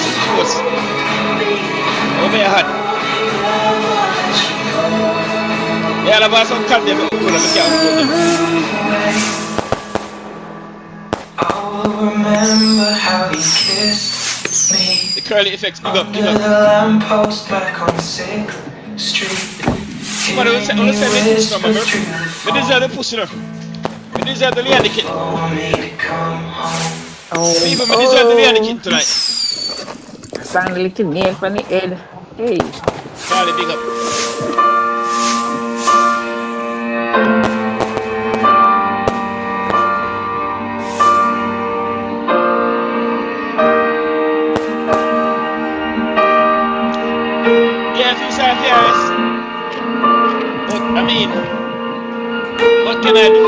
close. Over your head. Yeah, I'll have some cut them. Remember how you kissed me. The curly effects, big up. The lamppost back on 6th Street. Come on, let's say me push no, remember? Me deserve the push, you know. Me deserve the Leanne kit. People, me deserve the Leanne kit tonight. Sang the little nail from the head. Hey. Charlie, big up. What can I do?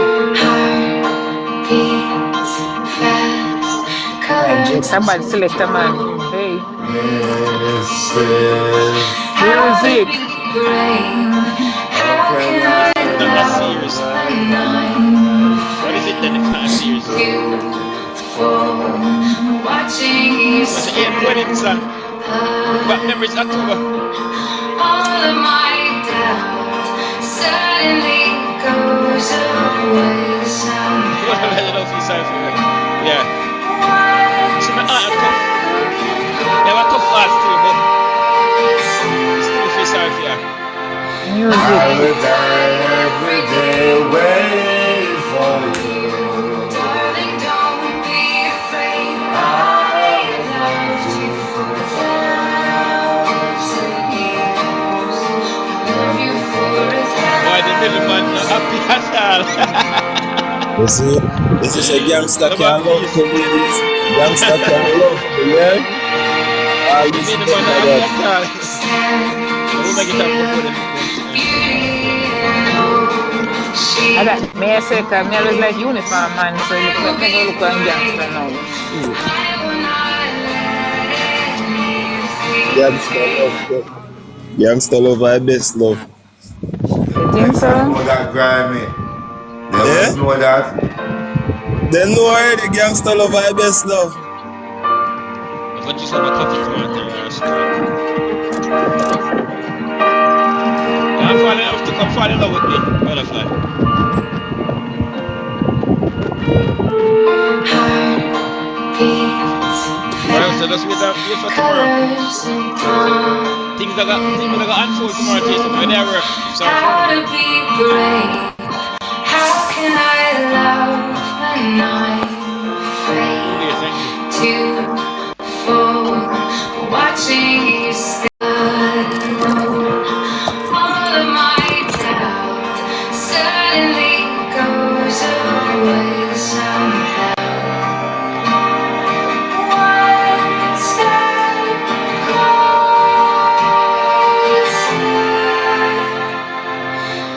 Somebody select a man. Hey. Music. Not serious. What is it then if not serious? What's the 8th wedding song? What memories October? All of my doubt suddenly goes away somehow. What the hell else you say for you? Yeah. So my aunt tough. They were tough heart still, but still feel sorry for you. Music. I would die every day waiting for you. Darling, don't be afraid. I loved you for 1,000 years. Love you for 1,000. Why the middle man not happy at all? You see, this is a gangster can love to ladies. Gangster can love to, yeah? The middle man not happy at all. We'll make it up before them. May I say, because I always like uniform, man, so you can never look on gangster now. Gangster love, gangster love, I best love. You think so? Know that grimy. They Yeah? know that. They know already, gangster love, I best love. But just have a coffee tomorrow. I'm falling in love with me, butterfly. Alright, so let's wait for tomorrow. Things that got unfold tomorrow, Jason. When they work, sorry. How to be brave? How can I love and not afraid to fall? Watching you still. All of my doubt suddenly goes away somehow. One step closer.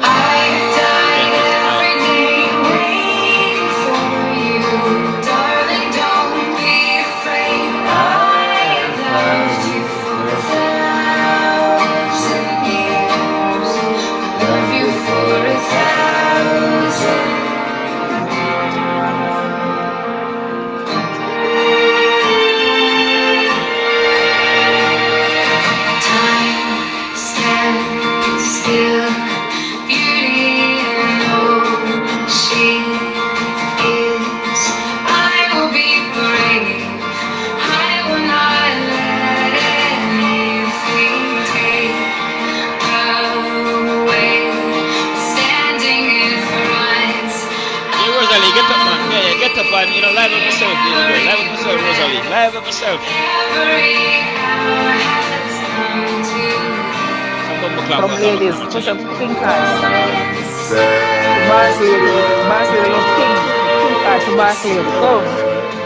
I've died every day waiting for you. Darling, don't be afraid. I loved you for 1,000 years. Love you for 1,000. Time stands still. Beauty and all she is. I will be brave. I will not let anything take away. Standing in front. Hey, Rosalie, get up, man. Yeah, get up, man. You know, live up yourself, baby girl. Live up yourself, Rosalie. Live up yourself. Every hour has come to. Some bumper clap. Some ladies, push up pink cards. Say, Boss lady, you pink cards to boss lady. Come.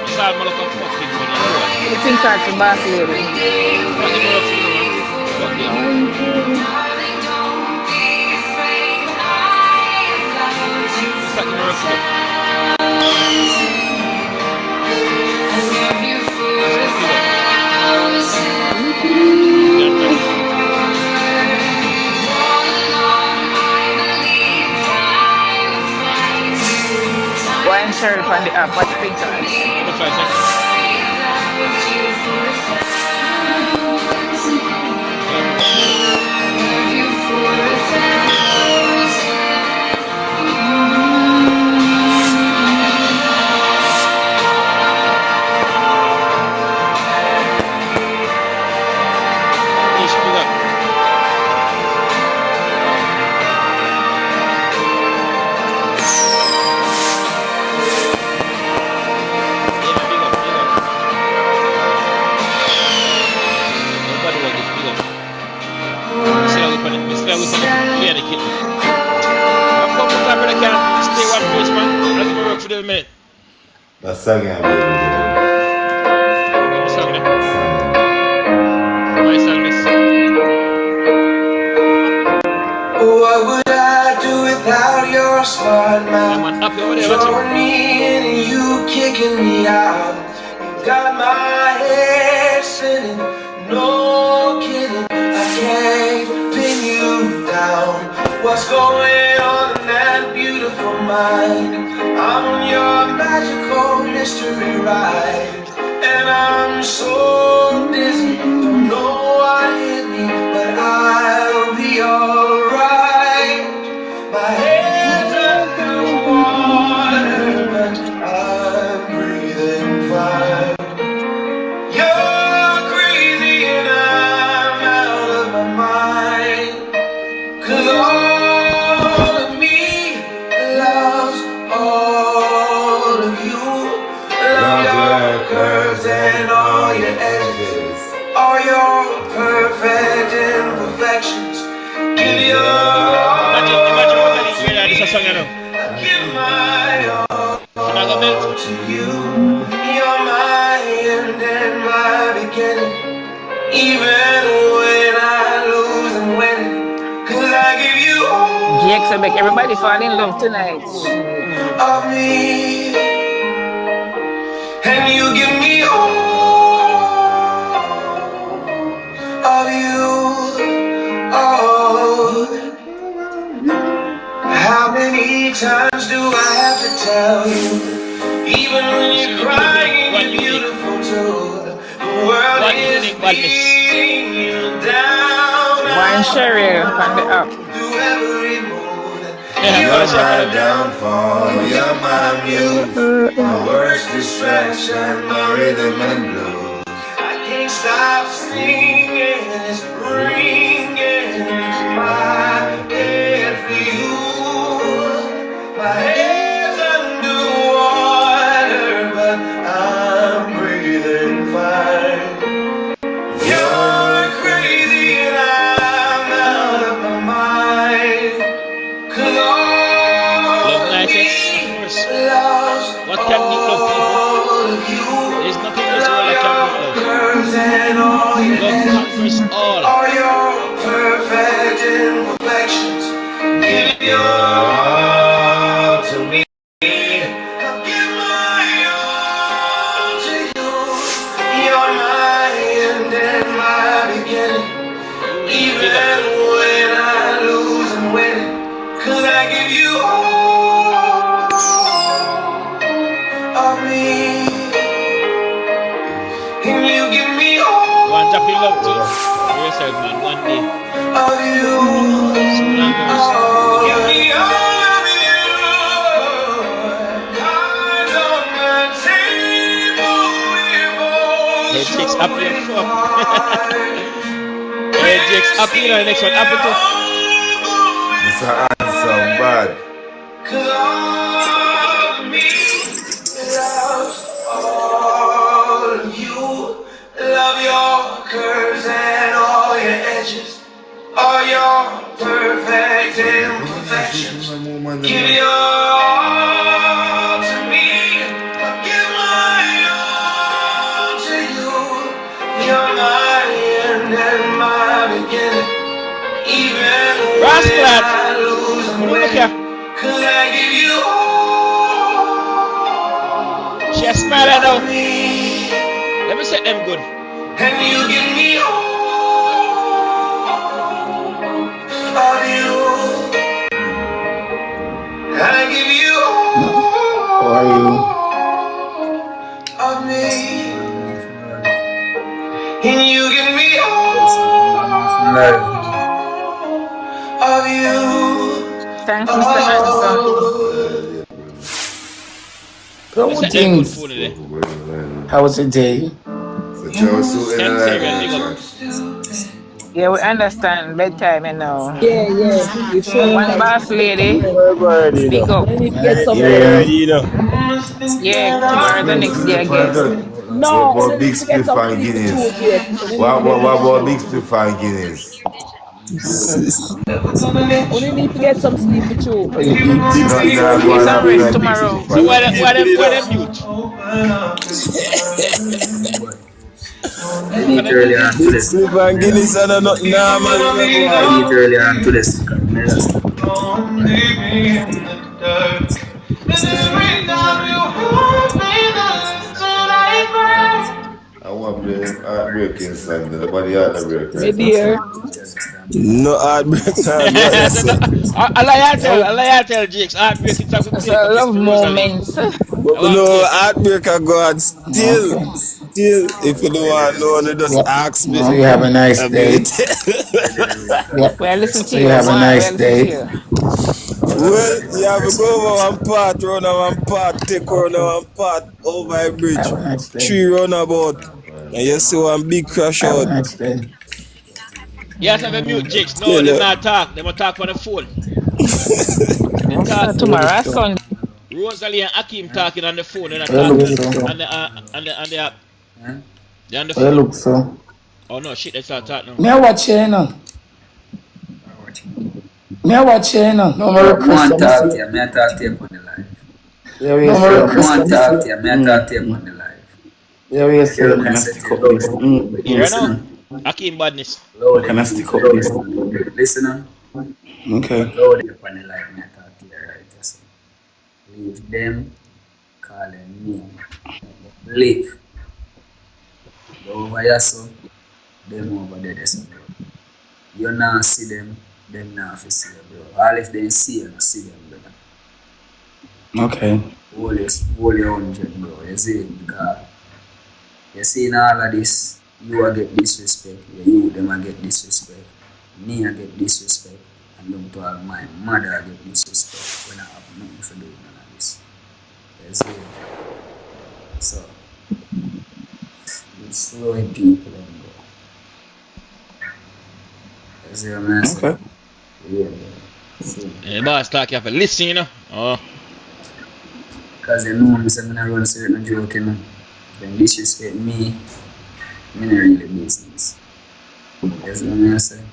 It's all man look up fucking money. You know The pink cards to boss lady. what? What the world for you, man? Fuck them. Darling, don't be afraid. I loved you Fuck the world for you. I love you for 1,000. Yeah, thank you. All along, I believed I would find you. Wine Sheriff on the app, watch pink cards. Butterfly, thank you. I loved you for 1,000. give a minute. That song I'm Give me a song there. My song this. What would I do without your smart I'm mouth? on happy over there, watch Drawing it. me in and you kicking me out. You got my head spinning, no kidding. I can't pin you down. What's going on in that beautiful mind? I'm on your magical mystery ride, and I'm so dizzy. Don't know what hit me, but I'll be alright. My head's underwater, but I'm breathing fine. You're crazy and I'm out of my mind. 'Cause all of me loves all of you. Love your curves and all your edges, all your perfect imperfections. Give your Imagine what this is a song, you know. give my all Can I go melt? to you. You're my end and my beginning. Even when I lose and win, 'cause I give you all GX will make everybody fall in love tonight. of me, and you give me all of you. Oh, how many times do I have to tell you? Even when you're crying, you're beautiful too. The world One is unique badness. beating you down. One Cheryl on the up. Through every mood. Yeah, You're what a my song. downfall, you're my muse, my worst distraction, my rhythm and blues. I can't stop singing, it's ringing in my head for you. My head's underwater, but I'm breathing fine. You're crazy and I'm out of my mind. 'Cause all Love of night, me yes, of course. loves What can beat love, people? all of you. There's nothing in this world that can beat love. Curves and all your Love edges, conquers all. all your perfect imperfections. Give your all to me. I'll give my all to you. You're my end and my beginning. Even when I lose and win, 'cause I give you all of me, and you give me all One drop in love too. For yourself, man. One day. of you. So long as Give me all of you. Cards on the table, we're both Hey, Jake's happy and showing fuck. heart. Hey, Jake's happy, you know, the next one happen too. It's a handsome bad. 'Cause all of me loves all of you. Love your curves and all your edges, all your perfect imperfections. Give your all to me. I'll give my all to you. You're my end and my beginning. Even when Rascal. I lose and Look win, here. 'cause I give you all She a smiler now. of me, Let me set them good. and you give me all of you. I give you How are you? all of me, and you give me all of you. Thanks, Mr. Anderson. Let me How set them good things? food today. How was your day? So Joe Suit in Thanks, the Ariel. Big up. Yeah, we understand bedtime, you know. Yeah, you feel One like boss lady, Already, big up. I need to get some you rest. already know. Yeah, tomorrow the next day, I guess. No, What I big need to get spliff some and sleep Guinness? too, Jake. I need to What get about some big sleep. spliff and Guinness? Only need to get some sleep too. Get some rest tomorrow. So why them mute? I eat earlier on to this. Sleep and Guinness and nothing, nah, man. I eat earlier on to this. I want to play heartbreaking song. Nobody heartbreak. My dear. No heartbreak time. I tell Jakes, heartbreaking song. It's a love moments. No heartbreak I go and still, if you don't want to know, you just ask me. So you have a nice day. Well, listen to So you. you have a Well, nice listen day. to you. Well, you have to go over one part, round one part, take round one part over a bridge. Have a nice day. 3 roundabout. And you see one big crash Have a out. nice day. Yes, I have a mute Jakes. No, they not talk. They will talk on the phone. Yes, tomorrow, Sunday. Rosalie and Akim talking on the phone and Well, talking look so. on the app. They're on the Well, phone. look so. Oh no, shit, they start talking now. Me I watch you, you know. Me I watch you, you know. No more request. Talk to you. Me I talk to you on the live. Yeah, we say. Talk to you. Me I talk to you on the live. Yeah, we say. Can I stick up this? You know? Akim badness. Can I stick up this? Listen on. Okay. Load it up on the live. Me I talk to you right. Just leave them. Call them me. Leave. Go over here, so. Them over there, so, bro. You not see them not see you, bro. All if they see you, not see them, brother. Okay. Hold your 100, bro. You see, because you see in all of this, you will get disrespect. You, them will get disrespect. Me, I get disrespect. And them to all my mother, I get disrespect. When I have nothing to do with none of this. You see? So, it's slowing people and go. You see what I'm saying? Okay. Yeah, bro. See? The boss talk, you have to listen, you know. Oh. Because you know me, say I'm run certain joke, you know. Then disrespect me, I'm not really business. That's what I'm saying.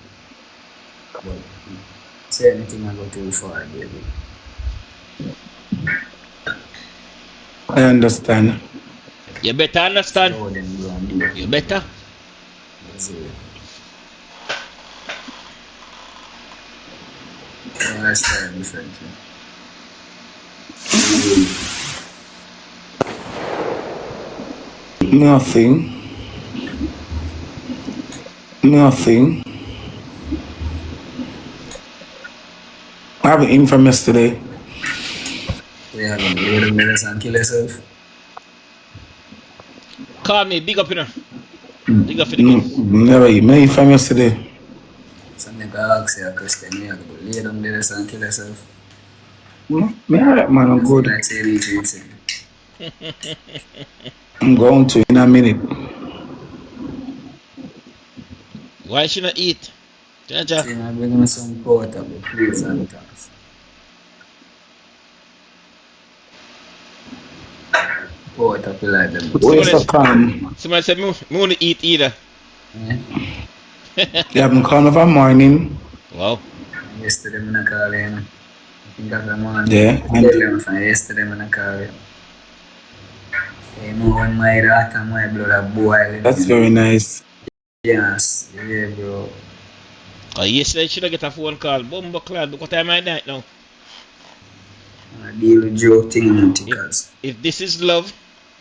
But say anything I go too far, baby. I understand. You better understand. Slow them go and do it. You better. That's it. Yeah, I start differently. Nothing. I have an in from yesterday. Yeah, I'm gonna load them letters and kill yourself. Call me, big up, you know. Big up for the game. Never eat. Me from yesterday. Some nigga ask you a question, you have to lay them letters and kill yourself. Me alright, man. I'm good. Like say anything. I'm going to in a minute. Why should I eat? Jaja. You know, bring me some portable, please, and thanks. Portable like them. Where's the calm? Somebody said, me want to eat either. Yeah. You haven't called me for morning. Wow. Yesterday, I'm not calling. I think of the morning. Yeah. I tell them from yesterday, I'm not calling. You know, when my heart and my blood are boiling. That's very nice. Yes, yeah, bro. Oh, yesterday should I get a phone call. Bumbo Clan, look what time I night now. I deal with joke thing and because. If this is love,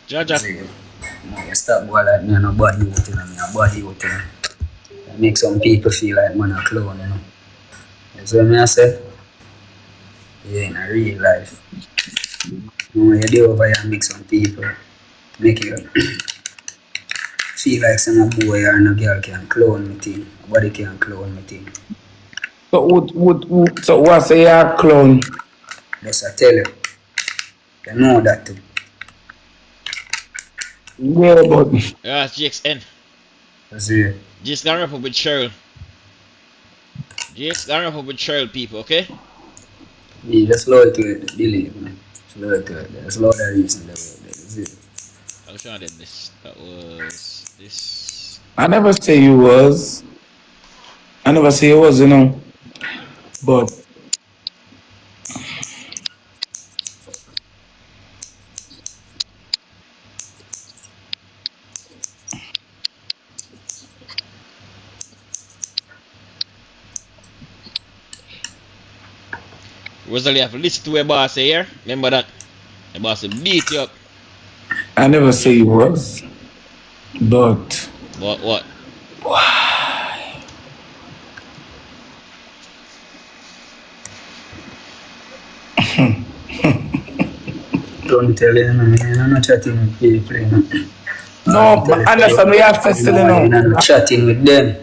Jaja. You stop going like me and a body out, you know, me a body out, you know. That make some people feel like man a clown, you know. You see what I say? Yeah, in a real life. You know, you do over here and make some people make you feel like some boy or no girl can clone me thing. Nobody can clone me thing. So what's a your clown? Just I tell you. You know that too. Yeah, but Yeah, GXN. See, Just gonna wrap up with Cheryl. Just gonna wrap up with Cheryl, people, okay? you just slow to it, believe me. Slow to it. There's a lot of reason that way. I was trying to do this. That was this. I never say you was. I never say it was, you know. But Rosalie have to listen to a boss here. Remember that? The boss will beat you up. I never say it was. But What? why? Don't tell you, man. I'm not chatting with people, you know. No, but understand we have to still, you I'm know. not chatting with them.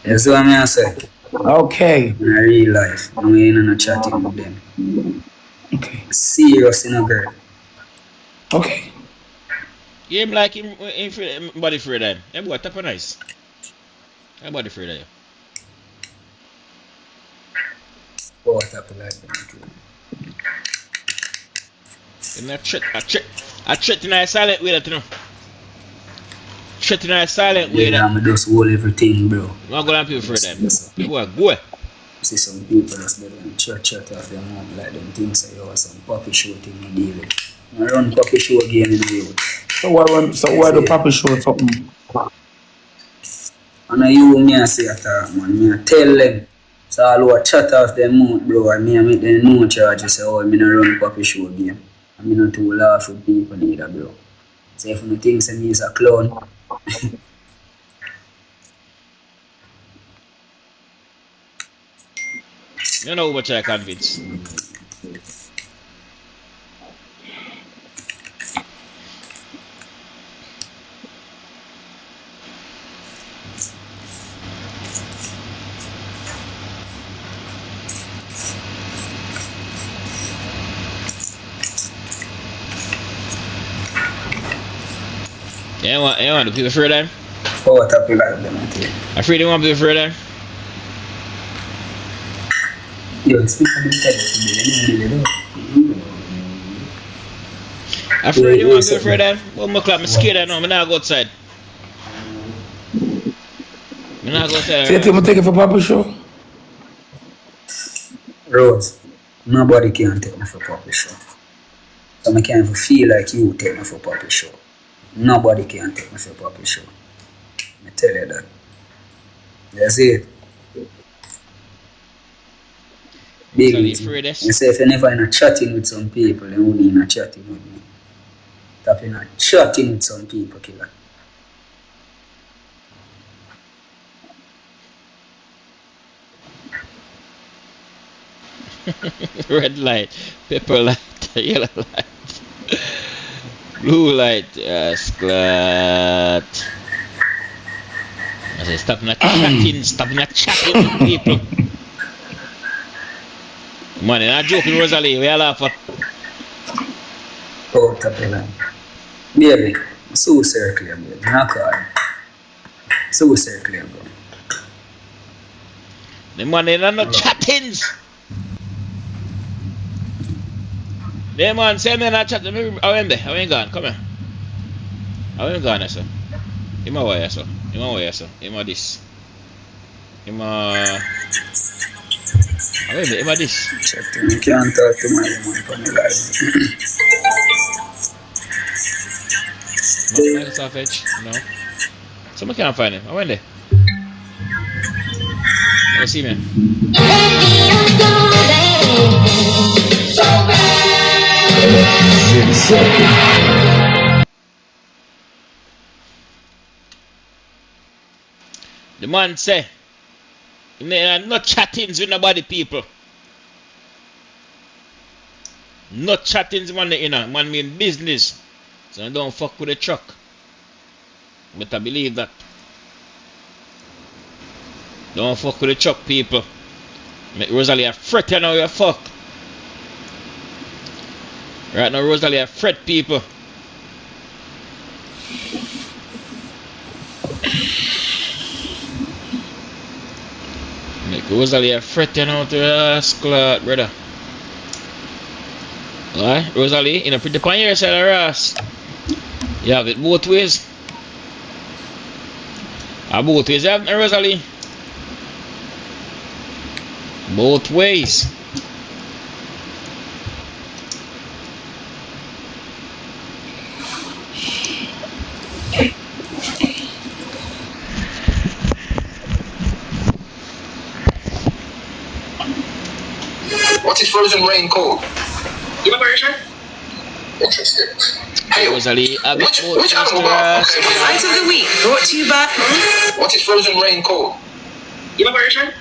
That's what I say. Okay. In real life, I'm not chatting with them. Okay. Serious, you know, girl. Okay. Him like him body afraid of him. That boy top of nice. That body afraid of you. What happened like that? And I threat in a silent way that you know. Threat in a silent way Yeah, that. I'm just hold everything, bro. I'm not gonna people afraid of them. Yes, sir. People are go. See some people that's there and chat off their mouth like them things say, oh, some puppy show thing you deal with. I run puppy show again in the world. So why the Papa show something? And you me I say attack, man. Me I tell them. So all who chat off their mouth, bro, and me I make them no charge. Say, oh, me no run puppy show again. And me not too laugh with people either, bro. So if you think say me is a clown, You know what I convince. You want the people afraid of him? what happen like them, I tell you. Afraid you want people afraid of him? Yo, speak on the telephone, Afraid you want people afraid of him? Well, I'm scared of him now. I'm not go outside. I'm not go outside. So you think I'm taking for Papa show? Rose, nobody can take me for puppy show. So I can't even feel like you take me for puppy show. Nobody can take me for puppy show. I tell you that. That's it. Big So you reason. afraid of this? You say if you never in a chatting with some people, then only in a chatting with me. Stop in a chatting with some people, killer. Red light, pepper light, yellow light, blue light, glad. I say stop not chatting with people. Man, you're not joking, Rosalie, we all laugh at. Oh, top of line. Baby, so circle, baby. Knock on. So circle, bro. The man, they're not chattings. The man, say me not chatting. I went there, I ain't gone, come here. I ain't gone, sir. Him a wire, sir. Him a wire, sir. Him a this. Him a... I went there, him a this. Check them. You can't talk to my woman for me life. Microsoft Edge? No. Someone can't find him. I went there. You see me? The man say, not chattings with nobody, people. Not chattings, man, you know. Man mean business. So don't fuck with the truck. But I believe that. Don't fuck with the truck, people. Make Rosalie a fret, you know, you fuck. Right now, Rosalie a fret, people. Make Rosalie a fret, you know, to ask brother. Alright, Rosalie, you know, pretty on your side of Ross. You have it both ways. Both ways, you have it, Rosalie. Both ways. What is frozen rain called? You remember Richard? Interesting. Hey, Rosalie, which animal bark? Okay. Fight of the week brought to you by. What is frozen rain called? You remember Richard?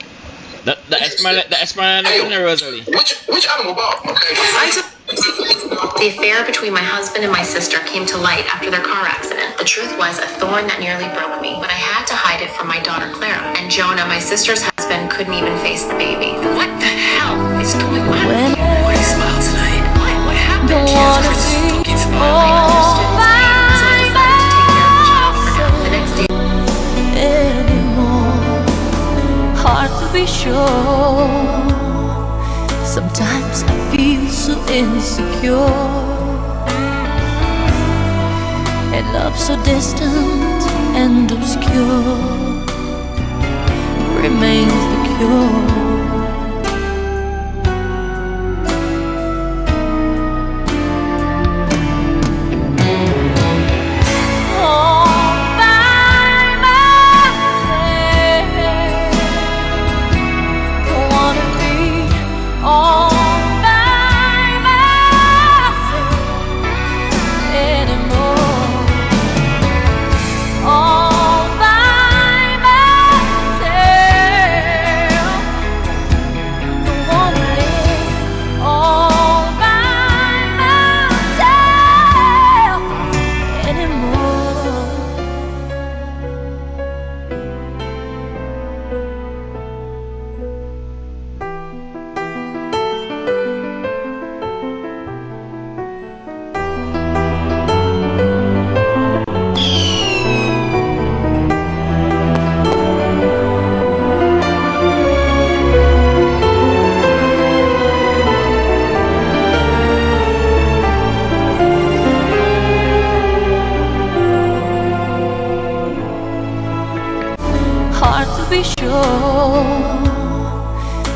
The Esperanza, Rosalie. Which animal bark? Okay. The affair between my husband and my sister came to light after their car accident. The truth was a thorn that nearly broke me, but I had to hide it from my daughter Clara. And Jonah, my sister's husband, couldn't even face the baby. What the hell is going on? When Why do you smile tonight? What happened? don't She has a wanna crystal be looking smile. I understood his pain, so I decided to take care of the child for now. The next day. anymore. Hard to be sure. Sometimes I feel so insecure, and love so distant and obscure remains the cure.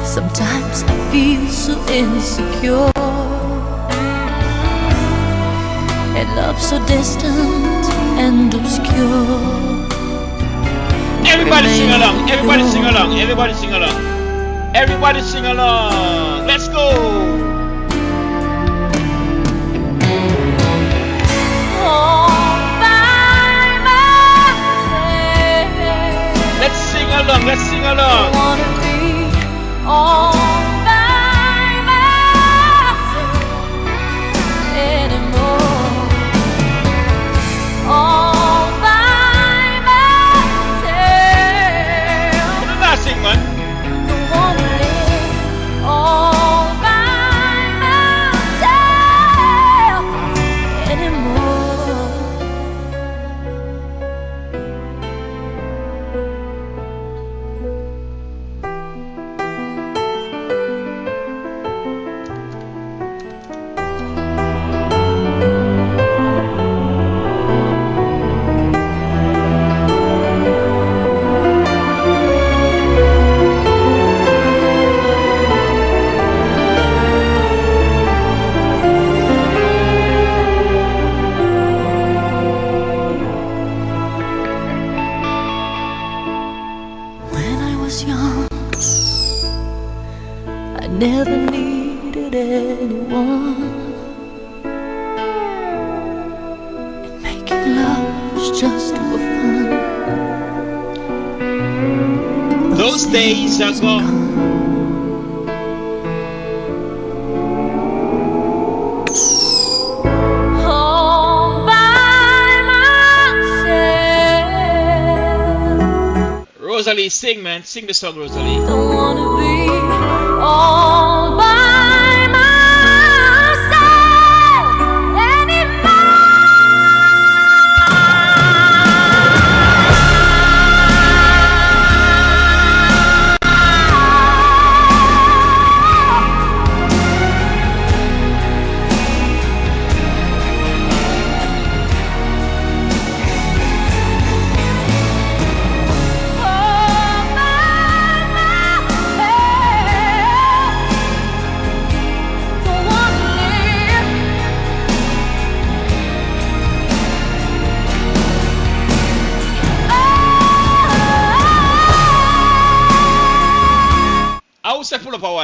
Sometimes I feel so insecure, and love so distant and obscure. Everybody sing along, everybody sing along, everybody sing along. Everybody sing along. Let's go. Let's sing along, let's sing along. All by myself anymore. All by myself. What did I sing, man? Don't wanna live all by myself anymore. Never needed anyone, and making love was just for fun. Those days are gone. All by myself. Rosalie, sing, man. Sing the song, Rosalie. Don't wanna be all by myself anymore. All by myself.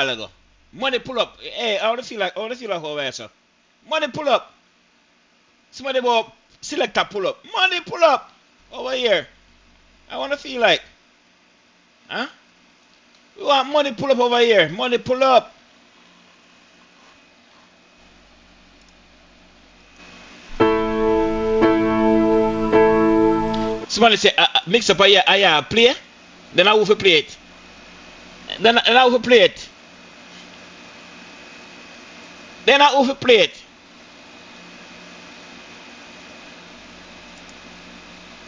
while ago. Money pull up. Hey, I wanna feel like over here, sir. Money pull up. Somebody about selector pull up. Money pull up over here. I wanna feel like. Huh? We want money pull up over here. Money pull up. Somebody say mix up a play. Then I will play it. Then I will play it. Then I will play it.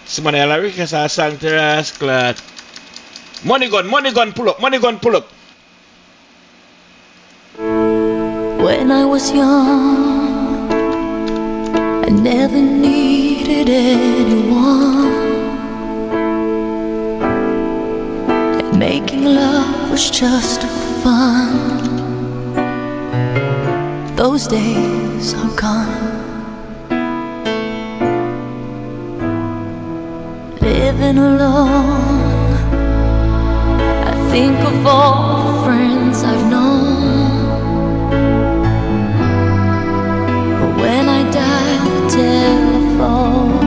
Somebody will request a song to Rascal. Money gun, pull up. Money gun, pull up. When I was young, I never needed anyone. And making love was just fun. Those days are gone. Living alone, I think of all the friends I've known. But when I dial the telephone,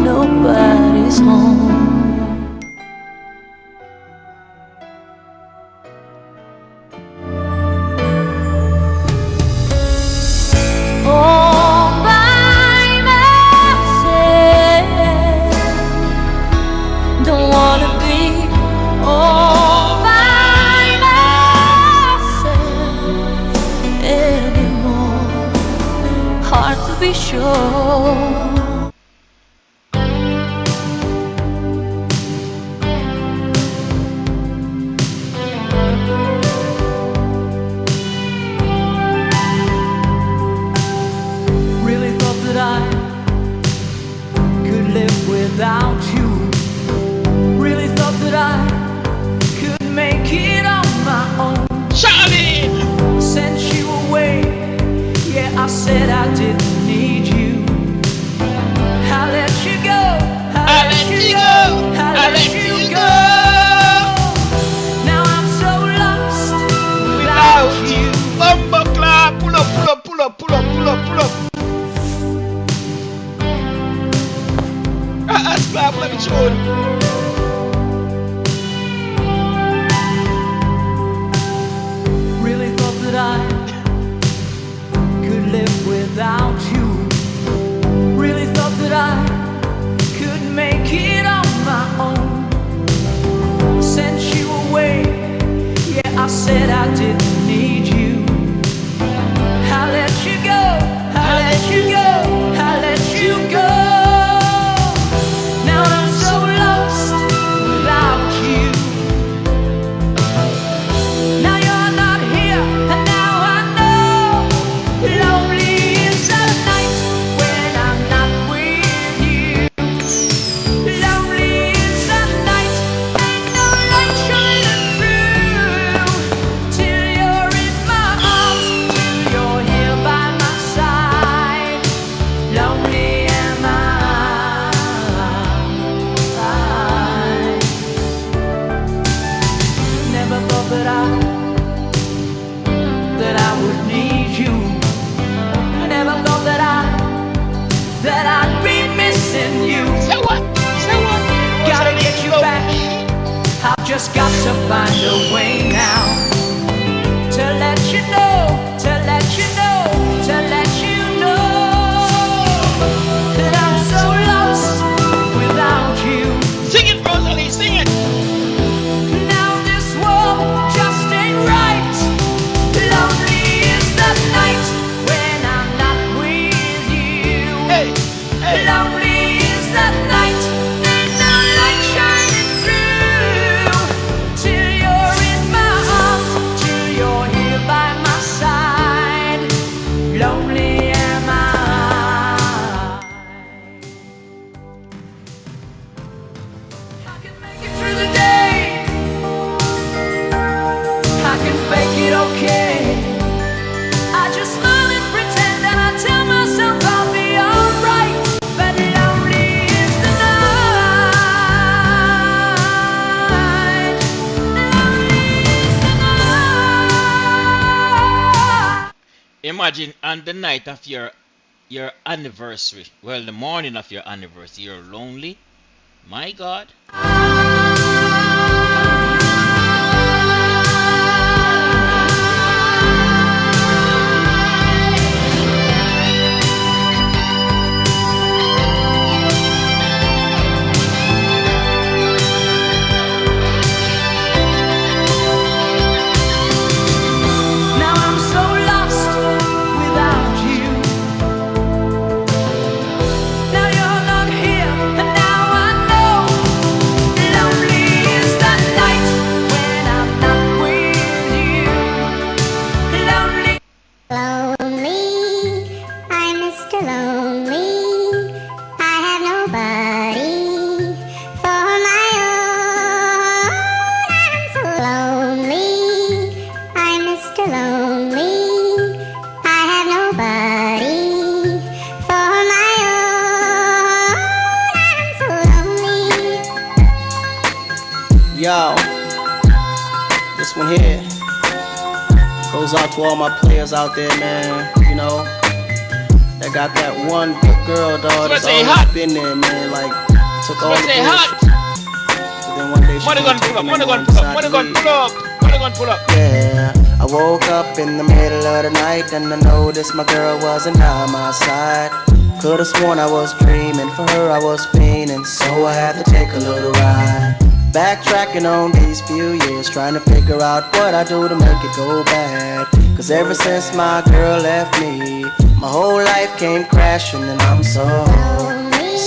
nobody's home. Till you're in my imagine on the night of your anniversary, well, the morning of your anniversary, you're lonely. My God. Now I'm so lost without you. Now you're not here, and now I know lonely is the night when I'm not with you. Lonely. Lonely, I'm Mr. Lonely. I have nobody for my own. I'm so lonely, I'm Mr. Lonely. I have nobody for my own. I'm so lonely. Yo, this one here goes out to all my players out there, man. You know, that got that one good girl, dog. That's always been there, man. Like, took all the bullshit. But then one day she Money came gun pull up, taking money them gun on pull up, side money to gun leave. pull up, money gun pull up. Yeah, I woke up in the middle of the night and I noticed my girl wasn't by my side. Could've sworn I was dreaming, for her I was fiending, so I had to take a little ride. Backtracking on these few years, trying to figure out what I do to make it go bad. Cause ever since my girl left me, my whole life came crashing and I'm so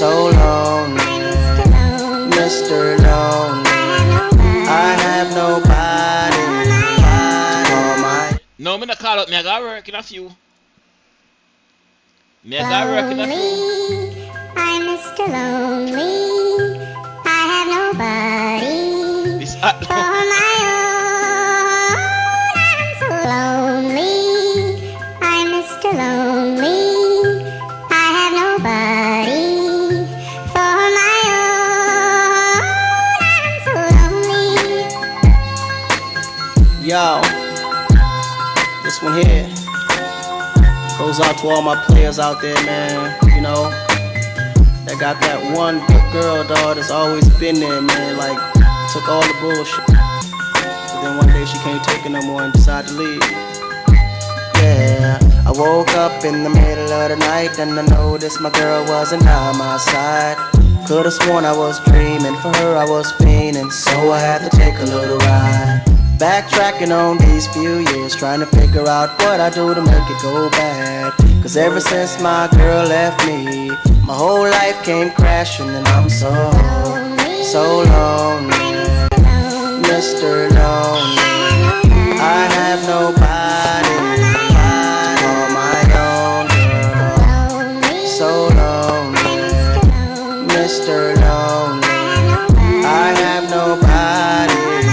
lonely, Mr. Lonely. I have nobody to call my. No, me not call up. Me I got work in a few. Me I got work in a few. Lonely, I'm Mr. Lonely. I have nobody This for my own. I'm so lonely, I'm Mr. Lonely. I have nobody for my own. I'm so lonely. Yo, this one here goes out to all my players out there, man. You know, that got that one good girl, dog. That's always been there, man. Like, took all the bullshit. But then one day she can't take it no more and decided to leave. Yeah, I woke up in the middle of the night and I noticed my girl wasn't by my side. Could've sworn I was dreaming, for her I was fiending, so I had to take a little ride. Backtracking on these few years, trying to figure out what I do to make it go bad. Cause ever since my girl left me, my whole life came crashing and I'm so lonely, Mr. Lonely. I have nobody to call my own girl. So lonely, Mr. Lonely. I have nobody to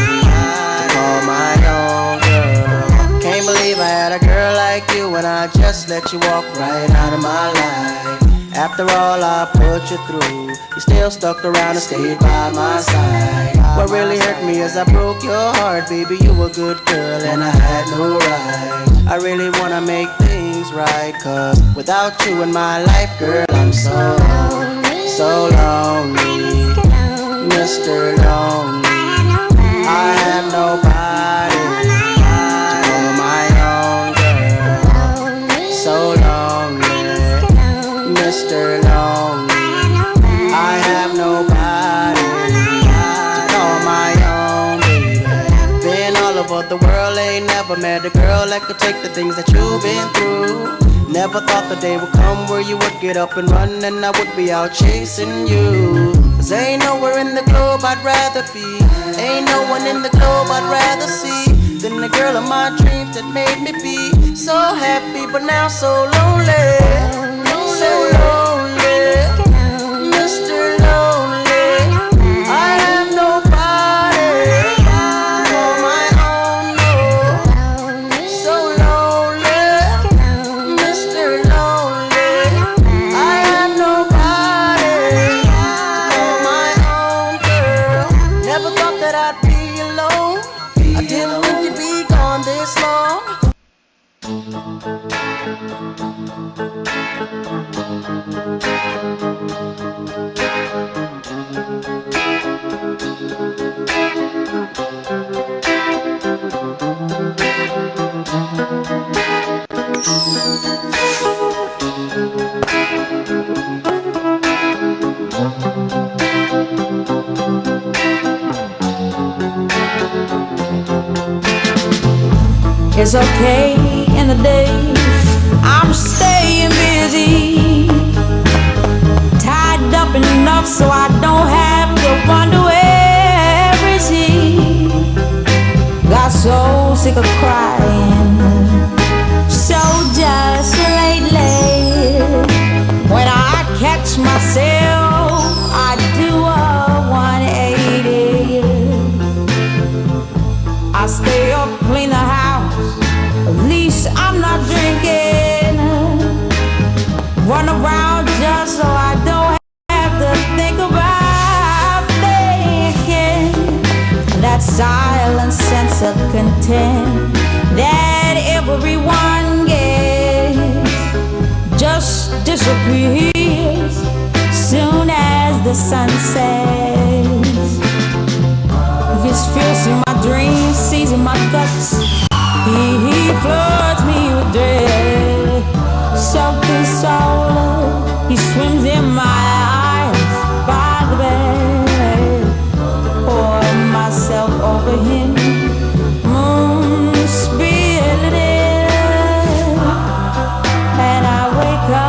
call my own girl. Can't believe I had a girl like you and I just let you walk right out of my life. After all I put you through, you still stuck around and stayed by my side. What really hurt me is I broke your heart, baby. You were a good girl and I had no right. I really wanna make things right, cause without you in my life, girl, I'm so lonely, Mr. Lonely. I have nobody to call my own girl. So lonely, Mr. Lonely. I have nobody to call my own baby. Been all over the world, ain't never met a girl that could take the things that you've been through. Never thought the day would come where you would get up and run and I would be out chasing you. Cause ain't nowhere in the globe I'd rather be, ain't no one in the globe I'd rather see than the girl of my dreams that made me be so happy but now so lonely. So lonely, Mr. Lonely. I have nobody to call my own, no. So lonely, Mr. Lonely. I have nobody to call my own girl. Never thought that I'd be alone. I didn't think you'd be gone this long. It's okay in the day, I'm staying busy, tied up enough so I don't have to wonder where is he. Got so sick of crying, so just lately, when I catch myself, I do a 180. I stay up, clean the house, at least I'm not drinking. Run around just so I don't have to think about thinking. That silent sense of content that everyone gets just disappears soon as the sun sets. His fears in my dreams, sees in my guts. He floods me with dread. Self-consoler, he swims in my eyes by the bed. Pour myself over him, moon spilling in, and I wake up.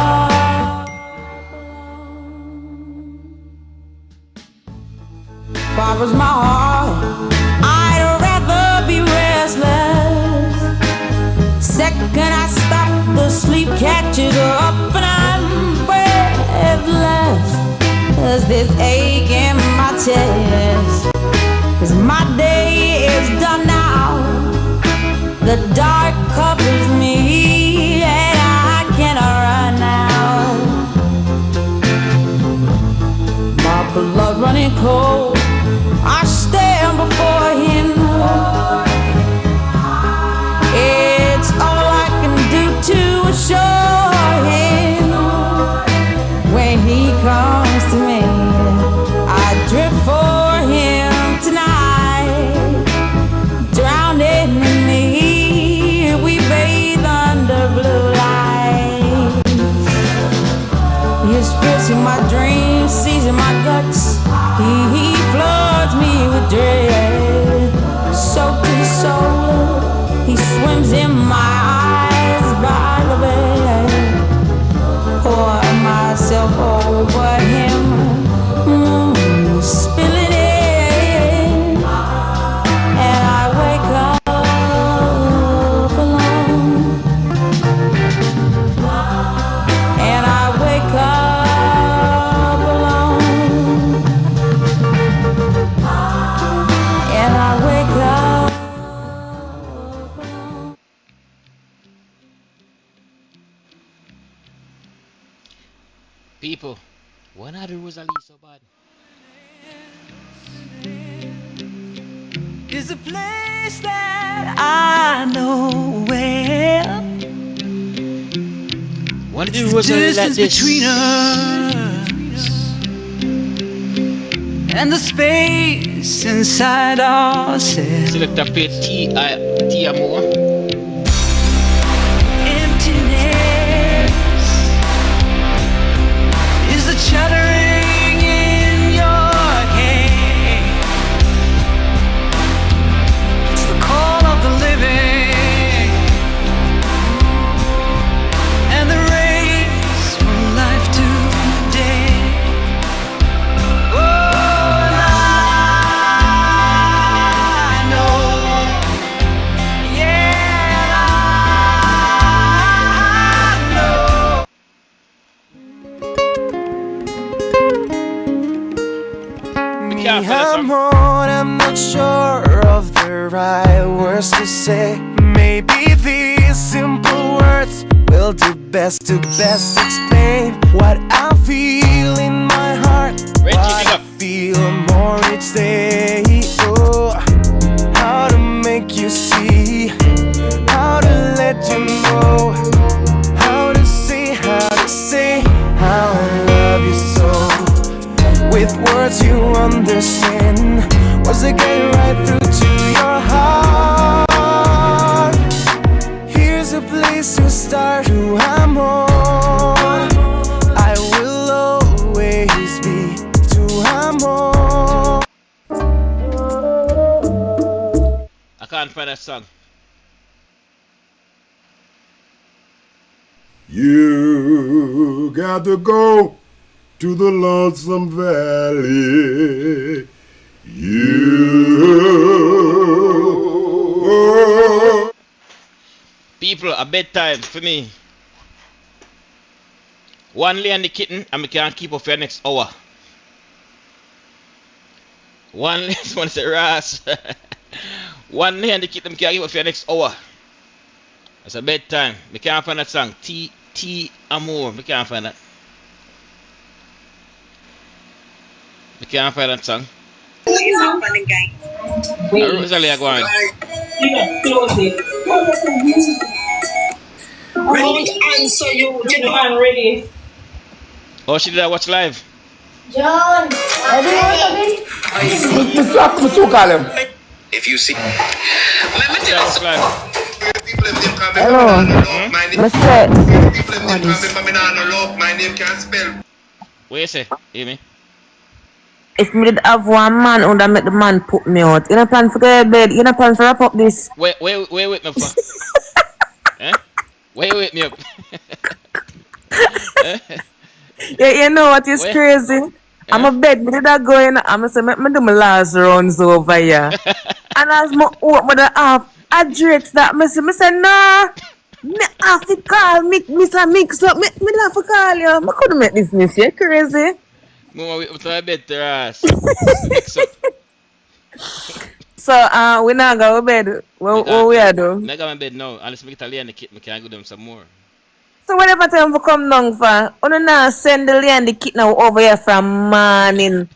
Bothers my heart, I'd rather be restless. Second I stop, the sleep catches up and I'm breathless. There's this ache in my chest, 'cause my day is done now. The dark covers me and I cannot run now. My blood running cold, I stand before him. It's all I can do to assure him. When he comes to me, I drift for him tonight. Drowned in me, we bathe under blue lights. His fierce in my dreams, sees in my guts. He floods me with dread. Soaked in soul, he swims in my eyes by the bed. Pour myself over him, spilling in, and I wake up alone. And I wake up alone. And I wake up. People, when are the Rosalie so bad? Is a place that I know well. When did the Rosalie like this? Between us and the space inside ourselves. Select a pay T-A-M-O. Emptiness is the chattering in your head. It's the call of the living and the race from life to death. Oh, and I know, yeah, I know. I'm not sure of the right words to say. Maybe these simple words will do best to explain what I feel in my heart. What I feel more each day. Oh, how to make you see, how to let you know, how to say to amor. I will always be to amor. I can't find that song. You got to go to the Lonesome Valley. People, a bedtime for me. One lay on the kitten and we can't keep up for the next hour. One lay, someone say Ras. One lay on the kitten, we can't keep up for the next hour. That's a bedtime. We can't find that song. T Amour. We can't find that. We can't find that song. Rosalie, go on. Answer you, gentleman, ready. Oh, she did that watch live. John, If you see. Hello. What's that? My name can't spell. What you say? Hear me? If me did have one man who make the man put me out, you know plan for go to bed, you know plan for wrap up this. Wait with me for. Eh? Wait with me up. Yeah, you know what is crazy? I'm a bed, me did that going, I'm say me do my last rounds over here. And as me open the app, I Drake that me say no. Me have to call Mr. Mix up. Me have to call you. I couldn't make this news, you crazy. Mama, we to a bed to us. So we not go to bed. What we are doing? I go to bed now. Unless we get a lay on the kit, we can go them some more. So whatever time we come down for, we not send the lay and the kit now over here from morning.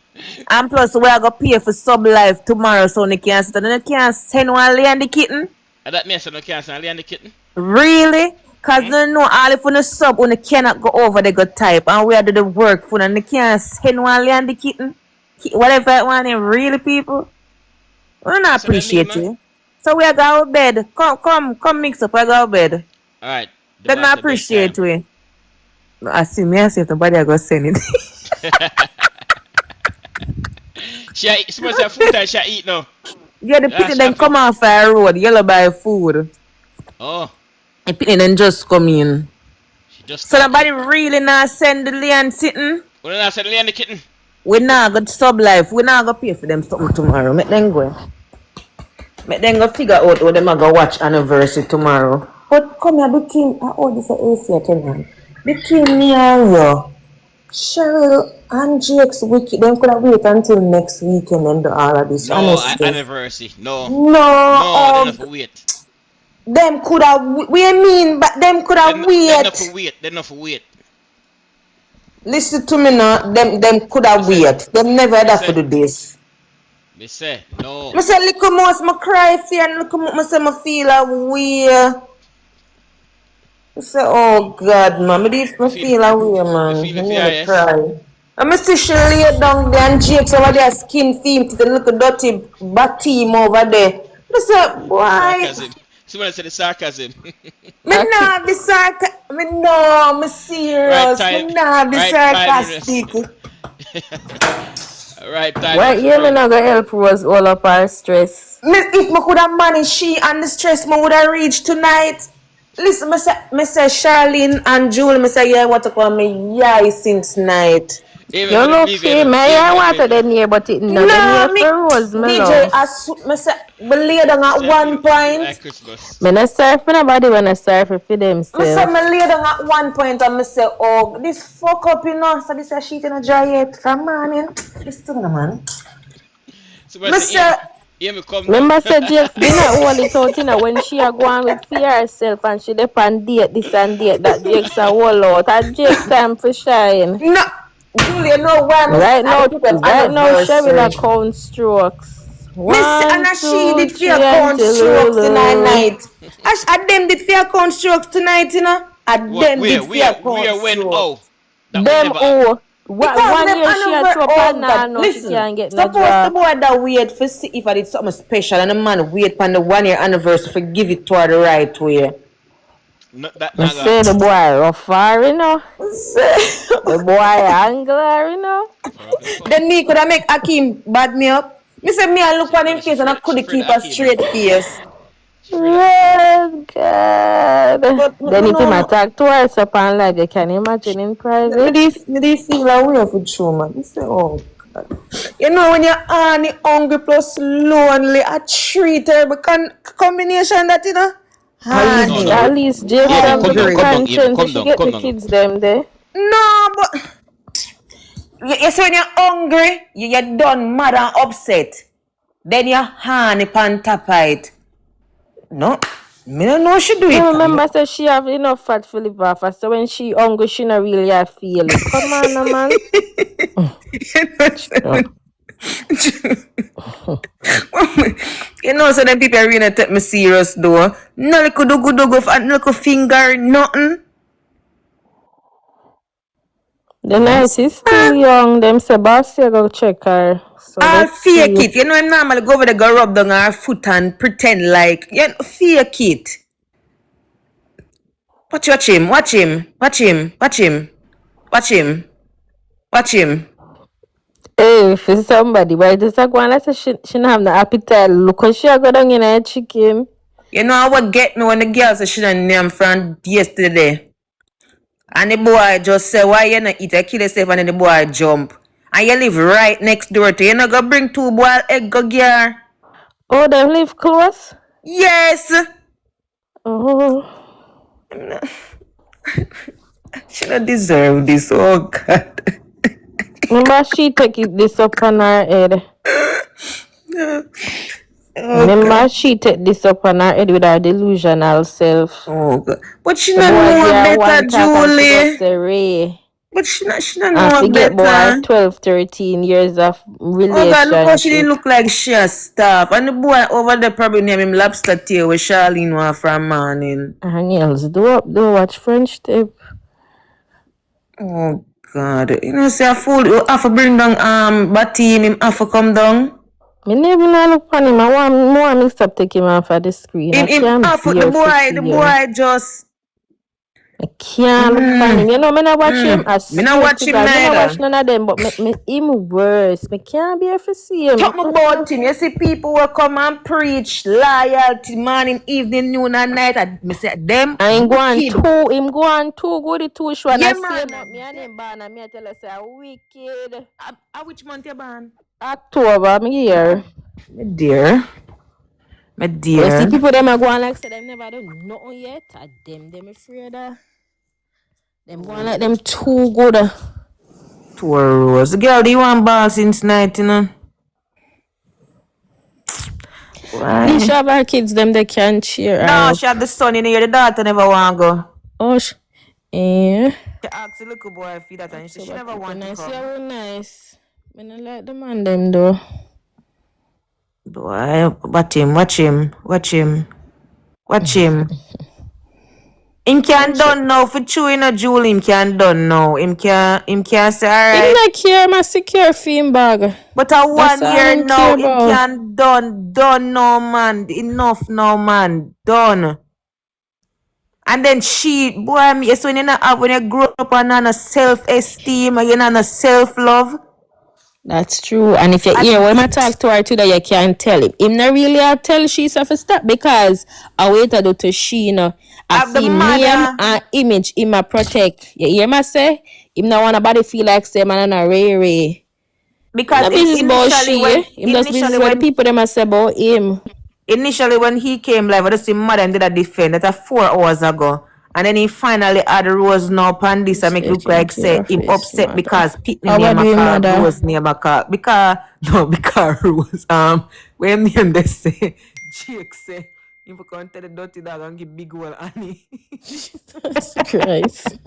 And plus we are going to pay for sub life tomorrow so we can sit and you can't send one lay and the kitten. And that means you can't send lay on the kitten? Really? Because they know all if you sub, you cannot go over they go type. And we are do the work for them. You can't send one lay and the kitten. Whatever I want in really people. We not appreciate you. So we are going to bed. Come mix up, we go to bed. Alright. They not appreciate we. I see nobody are going to send it. She supposed to have food that she eat now. Yeah, the people then come off the road, yellow buy food. Oh. The people then just come in. So nobody really not send the lay and sitting. We not send the lay and the kitten. We not go to sub life. We not go pay for them something tomorrow. Make them go. Make them go figure out how them are go watch anniversary tomorrow. But come here, between this is AC attendant. Between me and you, Cheryl and Jake's wicked. Them could have wait until next weekend and do all of this. No, anniversary. No. No, they have to wait. Them could have. We mean, but them could have wait. They not for wait. Listen to me now. Them could have wait. Them never had to do this. Me say no. Me say little mouse, me cry fear and little mouse, me say me feel a way. I say, oh God, man, me feel a way, man. I never cry. And me see she lay down there and Jake's over there skin theme to the little dirty bat team over there. I say, boy. Someone said the sarcasm. Me nah be sarcastic. Me serious. Me nah be sarcastic. Right time. Why you me not gonna help us all up our stress? If me could have managed she and the stress me would have reached tonight. Listen, me say Charlene and Julie, me say yeah, what to call me yeah since night. You look see me, I wanted the near but it not the near for Rose, me love. Me say, me lay down at one point. Me not sorry for nobody when I sorry for themselves. Me say, me lay down at one point and me say, oh, this fuck up, you know. So this a sheet in a dry yet from morning. Listen, man. Me say, remember say Jake's dinner hold it out, you know, when she a go on with fear herself and she depend date this and date that Jake's a whole out. And Jake's time for shine. No. Julie, you know why right now she will account strokes. Miss Anna, she did fear account strokes tonight night. I them did fear account strokes tonight, you know. Them did fear account strokes. Them oh. One year she had to banana, she can't get no job. Suppose the boy that wait for see if I did something special and the man wait for the 1 year anniversary for give it to her the right way. That I say the boy rougher, you know. The boy angler, you know. Then me could have make Akeem bad me up. Me say me I look on him face and I couldn't keep a straight face. Oh God. Then if him attack twice upon live, you can imagine in private. Me feel like we have to show man. Me say, oh God. You know when you're hungry plus lonely, a three terrible combination that you know. At least James have the conscience. She get the kids them there. No, but you say when you're hungry, you're done mad and upset. Then you're honey pan top it. No, me don't know she do it. I remember say she have enough fat for live off, so when she hungry, she not really have feel it. Come on, no, man. You know, so them people really take me serious though. No little do for no little finger, nothing. The night is still young. Them say boss you go check her. So I'll fake it. You know, I'm normally go over there, go rub down her foot and pretend like you know, fake it. Watch him. Hey, if it's somebody, but just like one, let's say she don't have no appetite. Look how she go down in her chicken. You know what get me when the girl say she done name from yesterday. And the boy just say, why you not eat? I kill yourself and then the boy jump. And you live right next door to you. You not go bring 2 boiled egg go girl. Oh, they live close? Yes. Oh. She don't deserve this. Oh God. Remember she take this up on her head. Remember she take this up on her head with her delusional self. Oh God. But she don't know better, Julie. But she don't know better. Boy 12, 13 years of relationship. Oh God, look how she didn't look like she has stuff. And the boy over there probably name him Lobster Tail with Charlene one from morning. And else do watch French tape. Oh God. You know say a fool you have to bring down Batim, him have to come down. Me never look on him. I want me stop taking him off of the screen. The boy just I can't look on him. You know, me not watch him. Me not watch him neither. Me not watch none of them, but me him worse. Me can't be able to see him. Talk about him. You see people will come and preach loyalty morning, evening, noon and night. And me say them. I'm going too. Him going too good. Too sure. Yeah, man. Me and him born and me I tell you say wicked. Which month you born? October. Me here. My dear. You see people them are going like say them never done nothing yet. Them afraid of. Them going like them too good. 2 rows. Girl, do you want ball since night, you know? Why? She have her kids, them they can cheer. No, she have the son in here. The daughter never want to go. Oh, yeah. She asked the little boy if he that and she never want to come. Very nice. I don't like the man them though. Boy, watch him. Him can't done now for chewing a jewel. Him can't done now. Him can't say alright. Him not care, my secure film bag. But a 1 year now, him can't done no man. Enough no man. Done. And then she, boy, yes, when you grow up and on a self-esteem and you're on a self-love. That's true. And if you hear when I talk to her today, you can't tell him. Him not really tell she to stop because I wait to do to she, you know. I see name and image him a protect. You hear me say? Him not want nobody feel like say man and a ray. Because initially when the people them say about him. Initially when he came live, I just see mother and did a defend that 4 hours ago. And then he finally had Rose now upon this and make look like say him upset because Pitney name a call Rose name a call. Because Rose when me and they say Jake say him can tell the dirty dog and give big old Annie. Jesus Christ.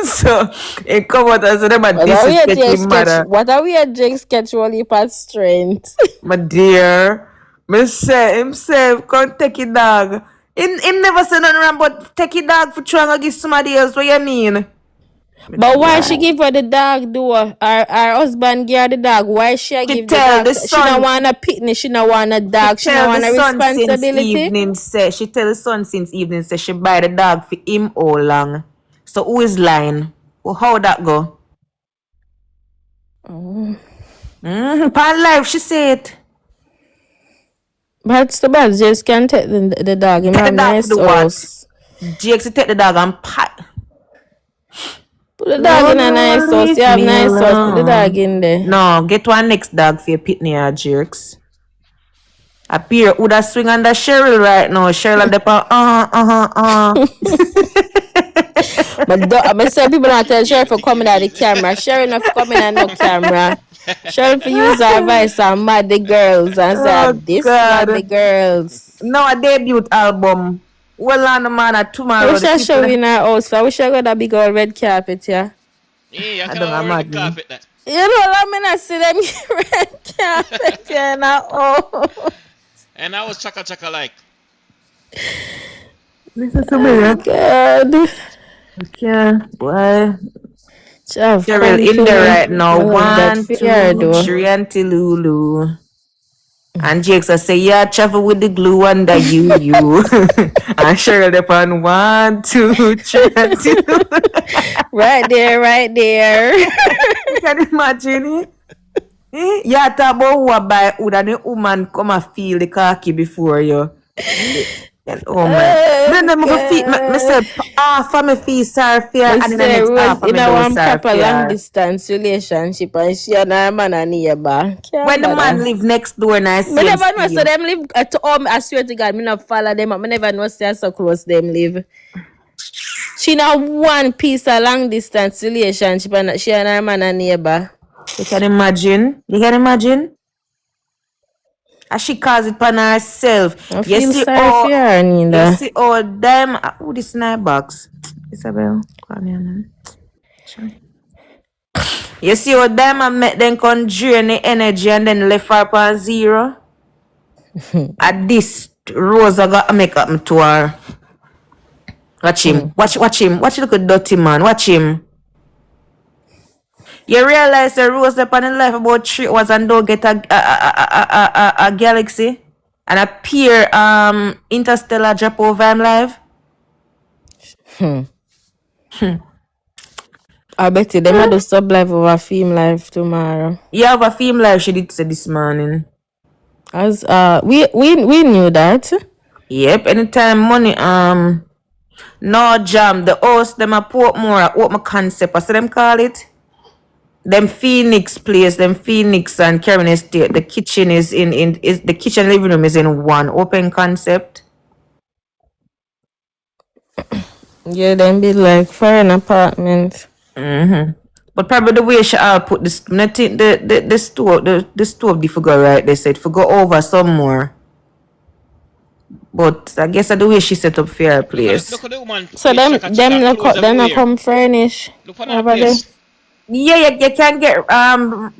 So it come out as them a disrespecting mother. What are we at Jake's sketch only past strength? My dear, me say himself come take it dog. Him never say nothing wrong but take it dog for trying to give somebody else. What you mean? But why she give her the dog though? Her husband give her the dog. Why she give the tell dog? the She don't son. want a pitney. She don't want a dog. She don't Tell want the a son since responsibility. evening say she tell the son since evening say she buy the dog for him all long. So who is lying? Well, how that go? Pan life she said. But it's too bad. Just can't take the dog. Him Take the have dog nice for the what? house. Jakes take the dog and pat. Put the dog in a nice house. Leave You have me nice house. Put the dog alone. in there. No, get one next dog for your pitney or Jakes. Appear would I swing under Cheryl right now. Cheryl at the But I say people don't tell Cheryl for coming at the camera. Cheryl not for coming at no camera. Cheryl for use her voice and mad the girls and say this mad the girls. No, a debut album. Well on the man at I tomorrow. wish I show in her house. I wish I got a big old red carpet, yeah. Yeah, I I can don't already imagine. carpet that. You know, I mean, I see them red carpet, yeah, now. Oh. And I was chaka like. Listen to me, yeah. God. Okay, boy. Chav, Cheryl in there right now. I love that 1, fear, 2, though. 3, Auntie Lulu. And Jakes I say, yeah, travel with the glue under you. And Cheryl upon 1, 2, 3, Auntie Lulu. Right there. You can imagine it. Yeah, talk about who a buy wood and the woman come and feel the khaki before you. Oh man. Then them go feel myself half of me feel sorry for her and then the Say next Rose half of in me a don't one sorry proper for long her. distance relationship and she and her man are neighbor. When the man live next door and I see Me him never know see so you. them live at home. I swear to God, me not follow them. I never know say so close them live. She not one piece of long distance relationship and she and her man are neighbor. You can imagine? You can imagine? And she calls it upon herself. I feel sorry for her, Nina. You see all them. Who this night box? Isabel, come here, man. You see all them and make them come drain the energy and then left her upon zero. At this, Rosa got to make up to her. Watch him. Watch him. Watch look at dirty man. Watch him. You realize the Rose up on the life about 3 hours and don't get a galaxy and appear interstellar drop over him live. I bet you them might do sub live over film live tomorrow. Yeah, over film live she did say this morning. As we knew that. Yep, anytime money no jam the host them a Portmore what my concept I say them call it. Them Phoenix place, them Phoenix and Karen Estate. The kitchen is is the kitchen living room is in one open concept. Yeah, them be like foreign apartment. But probably the way she put this nothing the stove did forgot right, they said forgot over some more. But I guess the way she set up fair place. Look at the woman. So them not come furnish. Look at that place. Yeah, you can get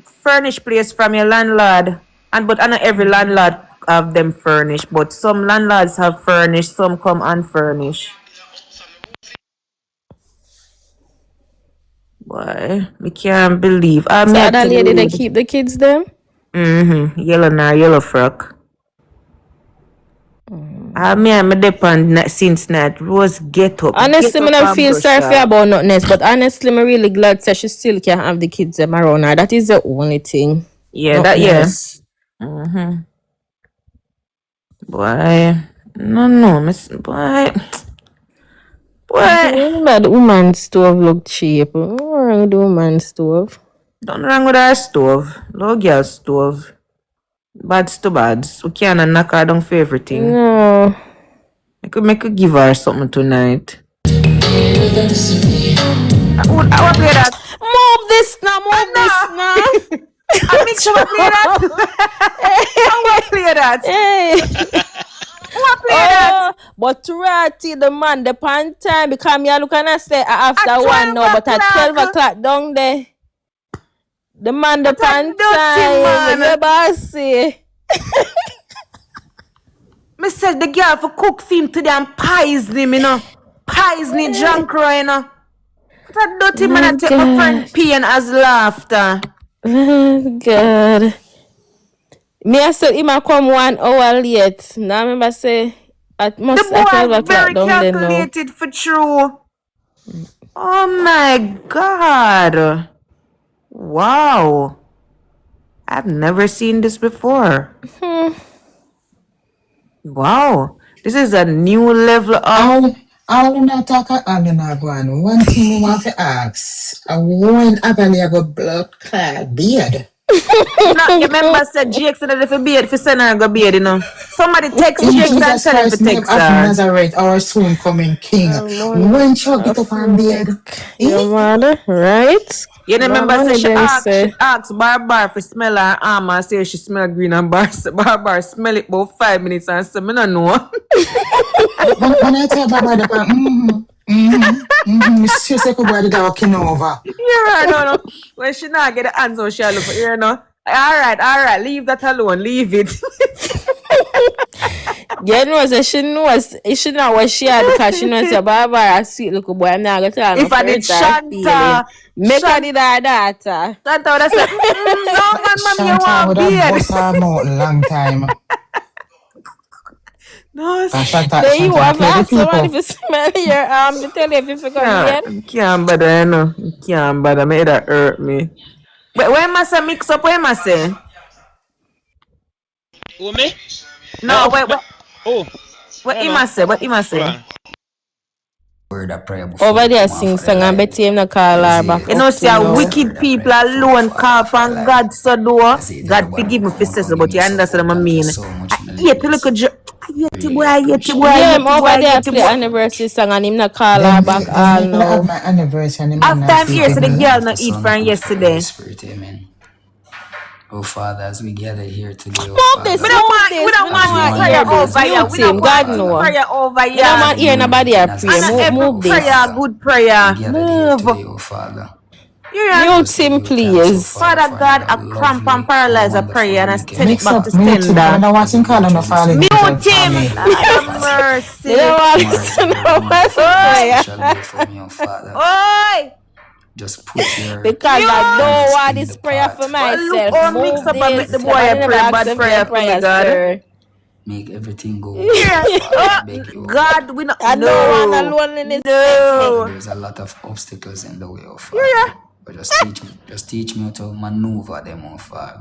furnished place from your landlord. But not every landlord have them furnished. But some landlords have furnished, some come unfurnished. Boy, we can't believe. So that lady they keep the kids them? Yellow frock. I depend since night. Rose get up. Honestly, I don't feel sorry for her about nothing else, but honestly, I'm really glad that she still can have the kids them around her. That is the only thing. Yeah, Nothing that else. Boy, no, miss boy. But the woman's stove looked cheap. What's wrong with the woman's stove? Don't wrong with our stove. Low girl stove. Bad's to bads. We can't knock her down for everything. No. I could give her something tonight. I want to play that. Move this now. I make sure I play that. I want to play that. Hey. That. But Ratty, the man, the pan time, because me look and I say after 1 now, but at 12 o'clock down there. The man, the pan time, the bossy. Me said the girl for cook for him today and poison him, you know. Poison drunk, you know. That dirty man My I take my God. friend pain as laughter. Oh, God. Me I said him a come 1 hour late. Now remember say at The must at 12 boy o'clock very down there now. calculated for true. Oh my God. Wow. I've never seen this before. Wow. This is a new level of... All in that talk all in that one. One thing we want to ask. When Abali go blood clad beard? No, you remember said Jake said that if you beard, if you send her go beard, you know. Somebody text In Jake and Jesus tell him to Christ, name text of her. Nazareth, our soon coming King. When shall get up on beard? Your mother, right? You remember Mama say them say. she asked Barbar for smell her arm and say she smell green and Barbar smell it about 5 minutes and say, me no know. When I tell Baba the Monsieur Sekubadi that walking over. You're right, no. When she not get the answer, she look for you know. Alright, leave that alone, leave it. You know, so she knows she know what she had because she knows a Barbara sweet little boy. I'm not gonna tell her. If I did Shanta, make her the daughter. Shanta would have said, no man, mom, you Shanta want would have beard. bust her mouth a long time. No, Shanta, Then you have to play the ask someone if people. you smell your arm to tell you if you forgot beard. Can't bother, you know. Can't bother, me that hurt me. But where must I mix up? Where must I? Who, me? No, wait. Oh. What he must say? What he must say? Word of prayer before Over you there come off sing of the song and line. bet him no call her back. You know, up see to how now. wicked people alone call from God so do. God forgive me for sister, but you understand what I mean. I hate to look at you. I hate you, boy. I hate you, boy. I Yeah, hate him you, boy. over I there hate you, play boy. anniversary song and him no call her back all I'm gonna have now. my anniversary and After I'm here, so the sleeping. girl not eat from yesterday. Spirit, amen. Oh Father, as we gather here today, oh Move this, We Father, don't move this. want We don't want prayer hear this. over here. Mute We him. don't God want know. prayer over We don't want here. hear nobody a pray. And Move, every move this. prayer, good prayer. we gathered here today, Move. oh Father. Yeah. Mute him, please. Father God, I cramp and paralyze a prayer and I send it Mix back up, to mute him. I sender. wonder what's in calling the falling Mute angel him! for me. Lord have mercy. They don't want to listen to what's prayer. Special day for me, oh Father. Oi! Just put your Because I don't want in this the prayer pot. for Well, look myself. how mix Move up and make this. the boy I a never pray ask bad him for prayer your for me, prayer, God. sir. Make everything go. Yeah. Father, I beg you, oh God. God, we not. I don't want a No. loneliness. No. There's a lot of obstacles in the way, oh Father. But just teach me how to maneuver them, oh Father.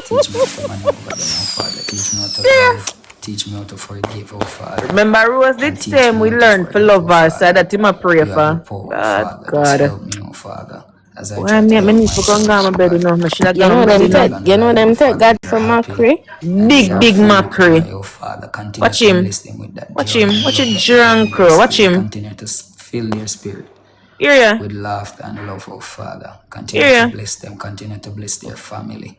Teach me how to maneuver them, oh Father. Teach me how to love. Teach me how to forgive, oh Father. Remember, Rose did And teach same. me We how to learned to forgive, love oh her, so Father. that him a pray You have the for. power, oh God, Father. Just God. help me, oh Father. As I Why try to me love need to go and myself, go oh my bed, you God. know? I should have You gone know on them bed, you know? take, you know them take God from Macri. Big Macri. Oh Father, continue Watch to him. bless them with that Watch joy him. and Watch love it that drunk, they crow. Watch spirit. him. Continue to fill their spirit Hear ya? with laughter and love, oh Father. Continue Hear to ya? bless them. Continue to bless their family.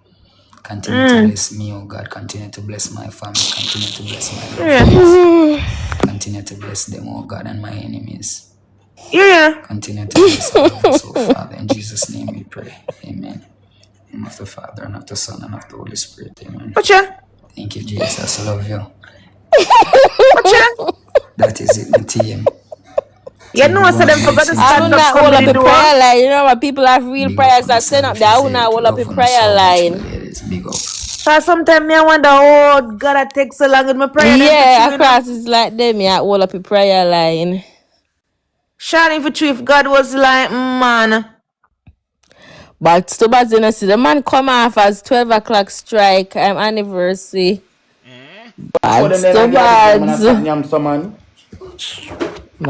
Continue to bless me, oh God. Continue to bless my family. Continue to bless my Hear ya? loved ones. Continue to bless them, oh God, and my enemies. Hear ya? Continue to bless all of us, oh Father. In Jesus' name we pray. Amen. And of the Father, and of the Son, and of the Holy Spirit. Amen. Watch ya? Thank you, Jesus. I love you. Watch ya? That is it, my team. You know, so them forgot to I stand will up not hold up comedy a door. prayer line. You know what people have real Big up prayers on the that send up self, there. I is will not it? hold up a Love on prayer so much, my line. ladies. Big up. So sometimes me I wonder, oh God, I take so long with my prayer. Yeah, across is like them. Yeah, hold up a prayer line. Shining for true if God was like, man. But too bad, you know, see the man come off as 12 o'clock strike anniversary. But too bad.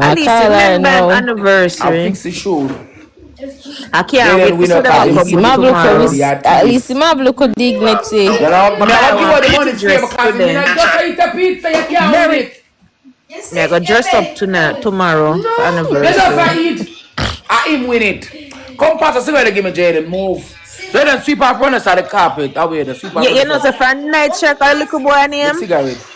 At least you remember him I anniversary. fix the show. I can't wait to see them At come least him with have look tomorrow. at least him have look at dignity. You know, But me I I give want you the money pretty for you dress because today. you just eat a pizza, you can't Very- win it. Yeah, I got dressed up tonight, tomorrow for You just anniversary. eat. I him win it. Come pass us where they give me Jaden, move. Let them sweep off runners on the carpet. That way the sweep off. Yeah, you know, so for a night check, a little boy Get name. cigarette.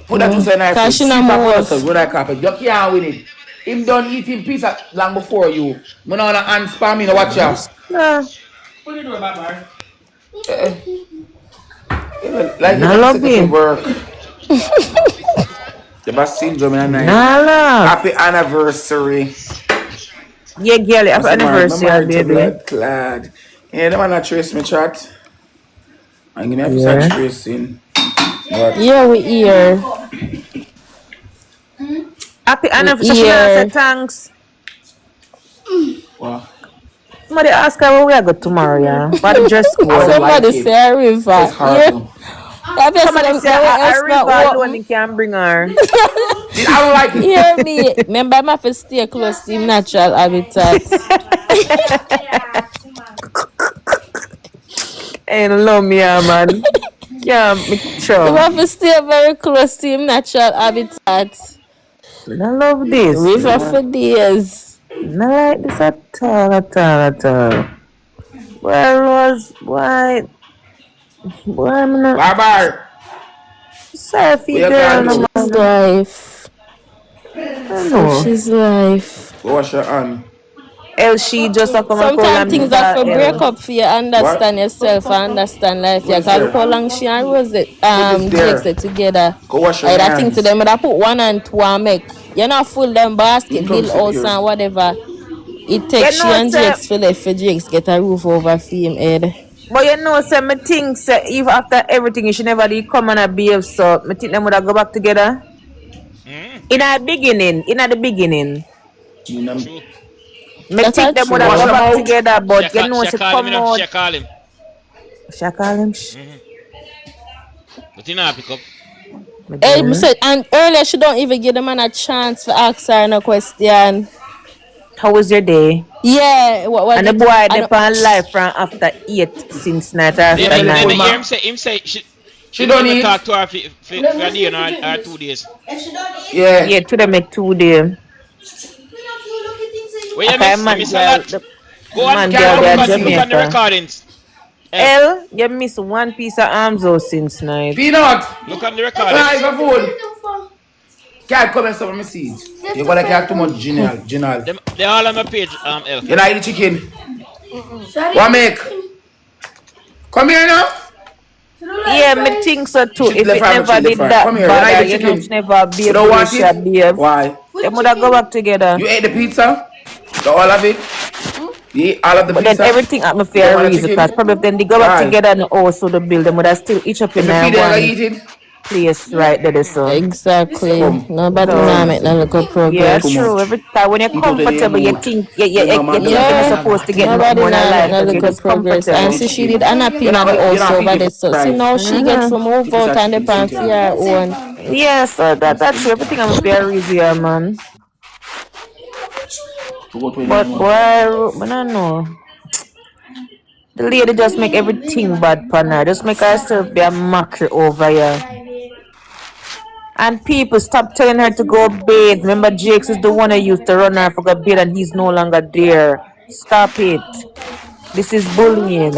Put that juice in nice. Cause she Sweep no off move. runners on the carpet. You can't win it. Him done eating pizza long before you. Me no wanna hand spam me no watch out. Yeah. What you doing, Baba? Like Nah, you love take it to him. work. The best syndrome in a night. Nah, love. Happy anniversary. Yeah, girl, I happy said, my anniversary, man to baby. blood clad. Yeah, the man that trace me chat. I'm gonna have Yeah. to tracing. But Yeah, we here. Happy We anniversary. So she not say here. thanks. what? Somebody ask her where we are go tomorrow, yeah. For the dress I code. don't like Somebody it. say a river. It's hard Yeah. though. Have you Somebody seen say the way a else not river open? alone can bring her. I don't like it. Hear me. Remember, I have to stay close to him natural habitat. Ain't love me, yeah, man. Yeah, me You sure. have to stay very close to him natural habitat. I love this. River for days. Not like this at all, at all, at all. Where was why? Why I'm not Bye-bye. surfy We are girl? going No His man. life. I know. His life. Go wash your hand. Else she just a come and call Sometimes and things be have to break L. up for you understand yourself and understand life. What You is can look there? how long she and Rose Put this there. Jakes together. Go wash your I think to hands. them that put 1 and 2 and make. You're not full them basket, You come build sit house here. and whatever. It You takes she know, and say, Jakes for left for Jakes get a roof over for him head. but you know, say me think say if after everything you should never did come and behave so me think them would have go back together. In the beginning. You know, True. Me That's think them would true. have wash go them back out. together, but you know She she call him, come you know. out. She call him. She call him. But he not pick up. Hey, said, and earlier she don't even give the man a chance to ask her no question. How was your day? Yeah, what And the did boy I they on live from after 8 since night or after Then Yeah, hear 9. him say she She don't don't even eat. talk to her for a day or 2 days. Yeah. Yeah, to them make 2 days. Where you Okay, miss? You man, miss a girl, lot. the Go on, man, Can't girl, come they're and see. look on the Jamaica. recordings. L, you miss one piece of arms out since night. Peanut. Look on the Live recordings. a food. Can't come and some of my seeds. You gotta get too much genial. They all on my page, L. You like the chicken? What make? Come here now. Yeah, me think so too. She If left it her, never she did left her. that Come here, bad, you like the you know, chicken? she never You behave don't the way want she it? behave. Why? They would have go back together. You ate the pizza? The all of it? You eat all of the But pizza? then everything happened for You don't a want the reason. chicken? Because probably if then they go back Why? together and also the bill, they would have still each up If in you feed it, I one eat it. place right there. So Exactly. Come. Nobody So, now make no local yeah, progress. Too true. much. Every time when you're Eat out of the comfortable, you mouth. think You know, you man, think you're supposed to get Nobody more in now life, make no but you're local just progress. comfortable. And see she did unhappy in the house over there. So see now she get to move out and depend for her own. Yeah, so that's true. Everything I'm very easy, yeah, man. But boy, I don't know. The lady just make everything bad for her. Just make herself be a mockery over here. And people stop telling her to go bathe. Remember, Jakes is the one who used to run her for go bathe and he's no longer there. Stop it. This is bullying.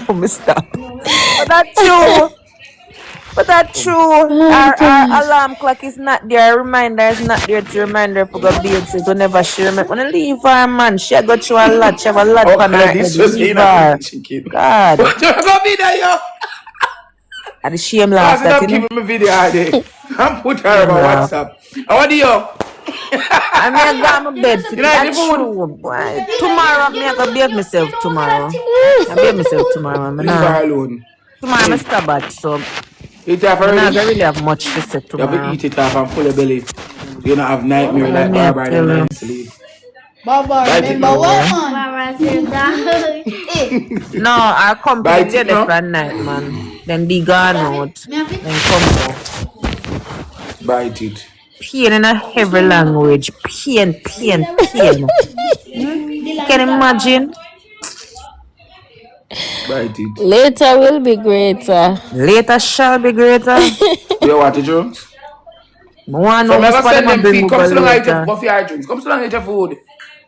No, me stop. But that's true. But that's true. Our alarm clock is not there. Our reminder is not there to remind her for go bathe. So whenever she remember, when I leave her, man, she got through a lot. She have a lot on her head. Leave her. God. What you gonna be there, yo? And the shame laugh that, you know. Keep me video all day. I'm put her on WhatsApp. How do you? I mean, I got my bed. You know the That's food? true. Boy. Tomorrow, me I go bathe myself tomorrow. I bathe myself tomorrow. Leave her alone. Tomorrow I'm stop at so. Eat it off I don't already? really have much to say You have tomorrow. to eat it off and full of belly. You don't have nightmare like Yeah, Barbara yeah. and them sleep. Baba, Bite it remember now. what man? No, I'll come to Bite the it now. for night, man. Then be gone out. Then come out. Bite it. Pain in a heavy language. Pain. Can you imagine? Bite it. Later will be greater. Later shall be greater. You want the drinks? One So I'm of gonna us send them bring feed. Come over sit down and eat your later. go for your drinks. Come sit down and eat your food.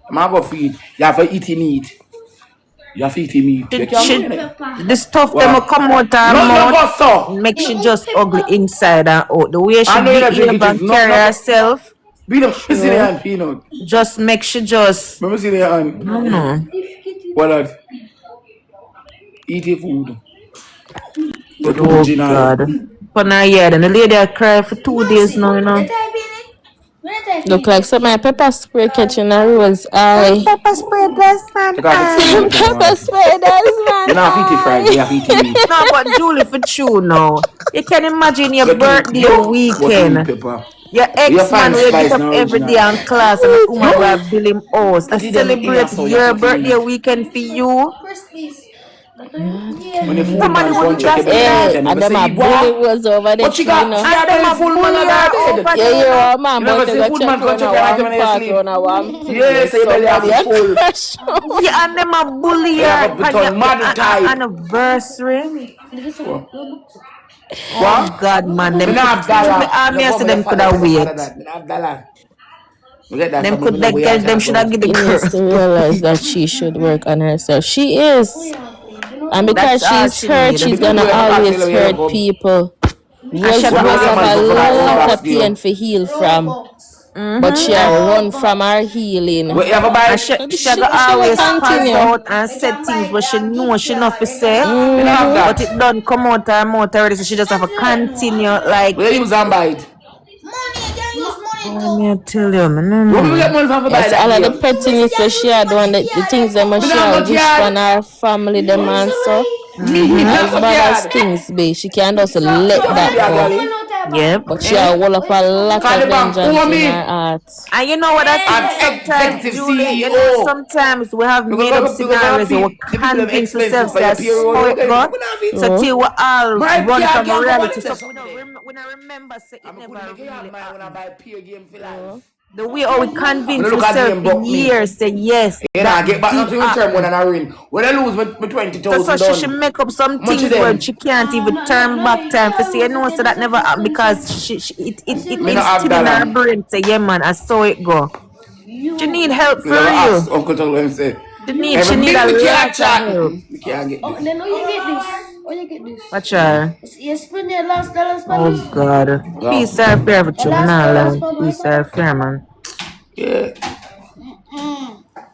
I'm gonna go feed. You have to eat in meat. You have to eat in meat. The stuff Wow. them will come out her No, no, mouth, go so. make she just ugly inside and out. The way she I know you're not drinking behave and juice. No, carry no. herself, Peanut, me see the hand, peanut. just make she just. Let me see the hand. No. What that? Eat your food. Oh God. For now, yeah, then the lady I cried for 2 days now, you know. Look like some my pepper spray catching a rose eye. Pepper spray does man. Pepper spray does man. You know, I eat it Friday, I eat it. No, but Julie, for true now. You can imagine your birthday weekend. Your ex-man will get up every day in class and the woman will bill him house. I celebrate your birthday weekend for you. Somebody wouldn't just and them a bully was over there. But she got a full man of yeah, you're a man, but you got check on a one yes, full. Yeah, and them a bully anniversary. Oh God, man, them them could have wait. Them could them should have given the girl to realize that she should work on herself. She is. And because she's hurt, she's gonna always hurt people. Rose have a lot of pain to heal from. But she'll run from her healing. She always pass out and said things but she knows she not to say. But it don't come out her mouth already, so she just have to continue like. Where you and bite? Let me tell you, man. Yes, all of the pettiness that she had done, the things that she had wish from her family, them and so. As bad as things be, she can't just let that go. Yeah, but she will hold up a lot of vengeance in her heart. And you know what I think sometimes, Julie, you know, sometimes we have made up scenarios where we convince ourselves that so it goes. So till we all run from reality. So when I remember, say it never really happened. The way how we convince ourselves in years, say yes. Yeah, I get back to the term when I win. When I lose with 20,000. So she should make up some things where she can't even turn back time for say, no, so that never happened because it instilled in her brain, say, yeah, man, I saw it go. She need help for you. Uncle tell him say. She need a lot of help. We can't get this. Then you get this. Oh, you get this. Watch her. You spend your last $1. Oh, God. Peace are fair for you, man. Peace are fair, man. Yeah.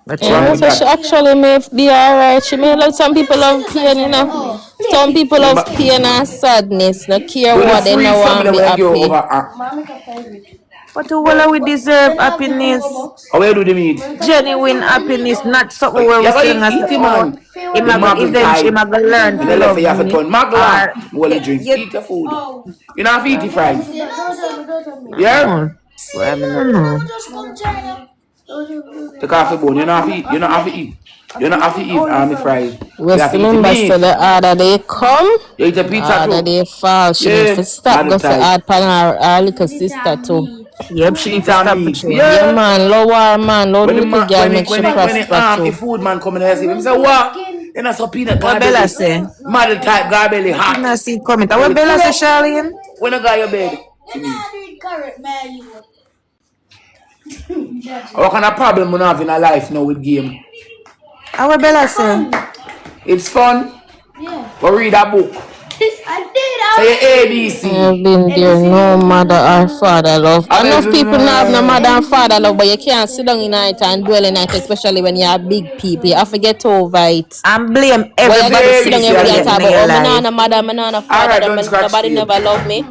That's so she actually may be alright. She may love some people love pain, you know. Some people love pain and sadness. No care what they know want to be happy. But well, we deserve happiness. How do they mean? Genuine happiness, not something where we sing as the man. He might eventually learn to love me. Well, you drink, eat your food. You know how to eat the fries? Yeah? Well, I don't know. The coffee bone, you know how to eat. You know how to eat. You know how to eat army fries. West members to the order they come, you eat a pizza order they fall. She needs to stop go for hard pan her little sister too. Yep, she needs to stop it. Yeah, man, lower man, low little girl make she prosper too. The food man come in here, see him say, what? You know, so peanut what Bella say? Model type garbelly hot. You know, see comment. What Bella say, Charlene? When I got your bed. What kind of problem we have in our life now with game? What Bella say? It's fun. Yeah. But read a book. I did. Say ABC. I've been there, no mother or father love. Enough people now have no mother and father love, but you can't sit down in it and dwell in it, especially when you are big people. You have to get over it. And blame everybody. Sit down every day and talk about, oh, my no mother, my no father, nobody never love me.